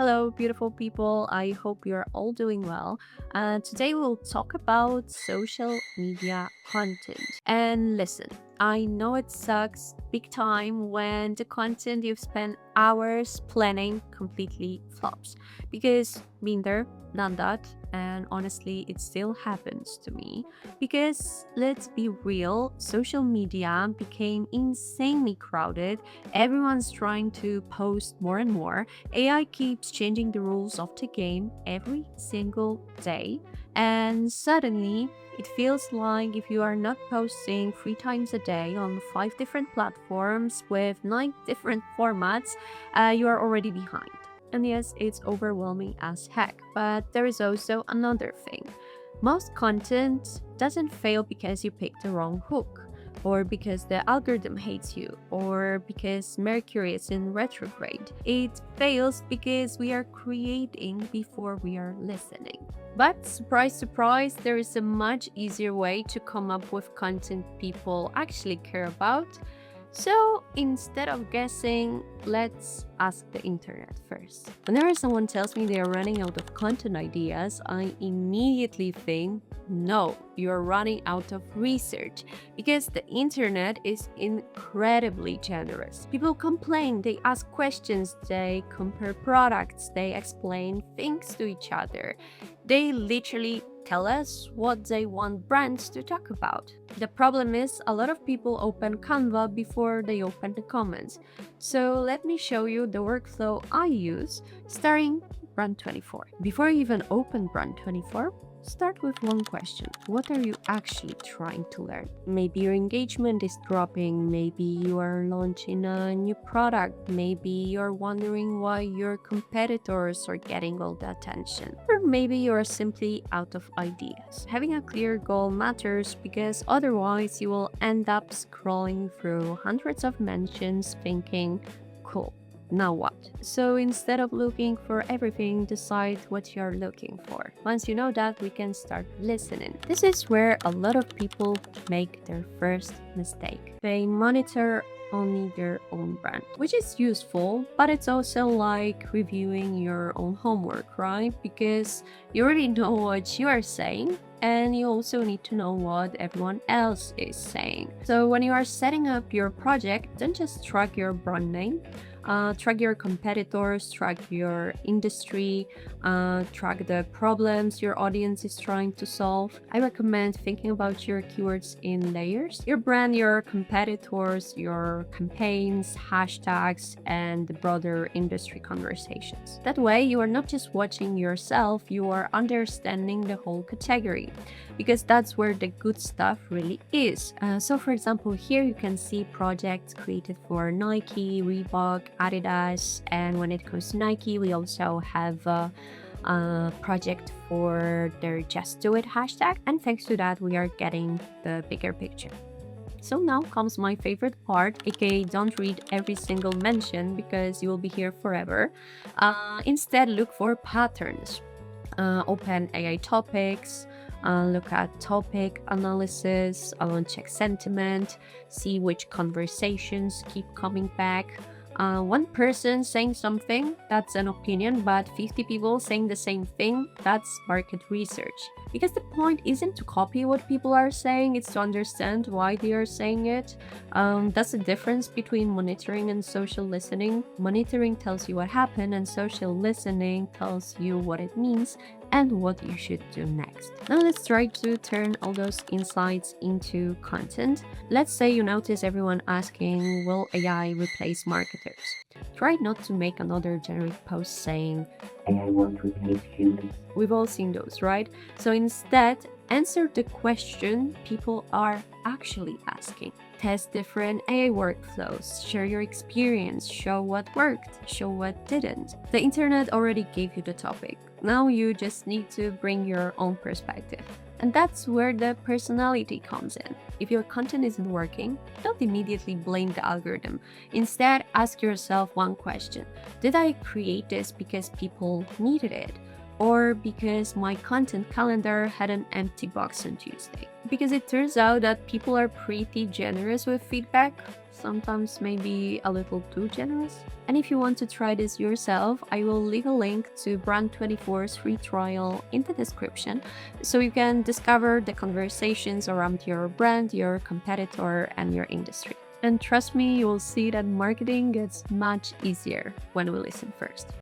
Hello, beautiful people. I hope you're all doing well. Today we'll talk about social media content. And listen, I know it sucks big time when the content you've spent hours planning completely flops. Because been there, done that, and honestly, it still happens to me. Because let's be real, social media became insanely crowded. Everyone's trying to post more and more. AI keeps changing the rules of the game every single day, and suddenly it feels like if you are not posting 3 times a day on 5 different platforms with 9 different formats, you are already behind. And yes, it's overwhelming as heck, but there is also another thing. Most content doesn't fail because you picked the wrong hook, or because the algorithm hates you, or because Mercury is in retrograde. It fails because we are creating before we are listening. But surprise, surprise, there is a much easier way to come up with content people actually care about. So instead of guessing, let's ask the internet first. Whenever someone tells me they are running out of content ideas, I immediately think, no, you're running out of research because the internet is incredibly generous. People complain, they ask questions, they compare products, they explain things to each other. They literally tell us what they want brands to talk about. The problem is, a lot of people open Canva before they open the comments. So let me show you the workflow I use starting Brand 24. Before you even open Brand 24, start with one question. What are you actually trying to learn? Maybe your engagement is dropping, maybe you are launching a new product, maybe you're wondering why your competitors are getting all the attention, or maybe you are simply out of ideas. Having a clear goal matters because otherwise you will end up scrolling through hundreds of mentions thinking, cool, now what? So instead of looking for everything, decide what you're looking for. Once you know that, we can start listening. This is where a lot of people make their first mistake. They monitor only their own brand, which is useful, but it's also like reviewing your own homework, right? Because you already know what you are saying, and you also need to know what everyone else is saying. So when you are setting up your project, don't just track your brand name. Track your competitors, track your industry, track the problems your audience is trying to solve. I recommend thinking about your keywords in layers: your brand, your competitors, your campaigns, hashtags, and the broader industry conversations. That way, you are not just watching yourself, you are understanding the whole category, because that's where the good stuff really is. So for example, here you can see projects created for Nike, Reebok, Adidas, and when it comes to Nike, we also have a project for their Just Do It hashtag, and thanks to that, we are getting the bigger picture. So now comes my favorite part, aka don't read every single mention because you will be here forever. Instead, look for patterns. Open AI topics, look at topic analysis, check sentiment, see which conversations keep coming back. One person saying something, that's an opinion, but 50 people saying the same thing, that's market research. Because the point isn't to copy what people are saying, it's to understand why they are saying it. That's the difference between monitoring and social listening. Monitoring tells you what happened, and social listening tells you what it means and what you should do next. Now let's try to turn all those insights into content. Let's say you notice everyone asking, will AI replace marketers? Try not to make another generic post saying, AI won't replace humans. We've all seen those, right? So instead, answer the question people are actually asking. Test different AI workflows, share your experience, show what worked, show what didn't. The internet already gave you the topic. Now you just need to bring your own perspective. And that's where the personality comes in. If your content isn't working, don't immediately blame the algorithm. Instead, ask yourself one question. Did I create this because people needed it? or because my content calendar had an empty box on Tuesday. Because it turns out that people are pretty generous with feedback, sometimes maybe a little too generous. And if you want to try this yourself, I will leave a link to Brand24's free trial in the description so you can discover the conversations around your brand, your competitor, and your industry. And trust me, you will see that marketing gets much easier when we listen first.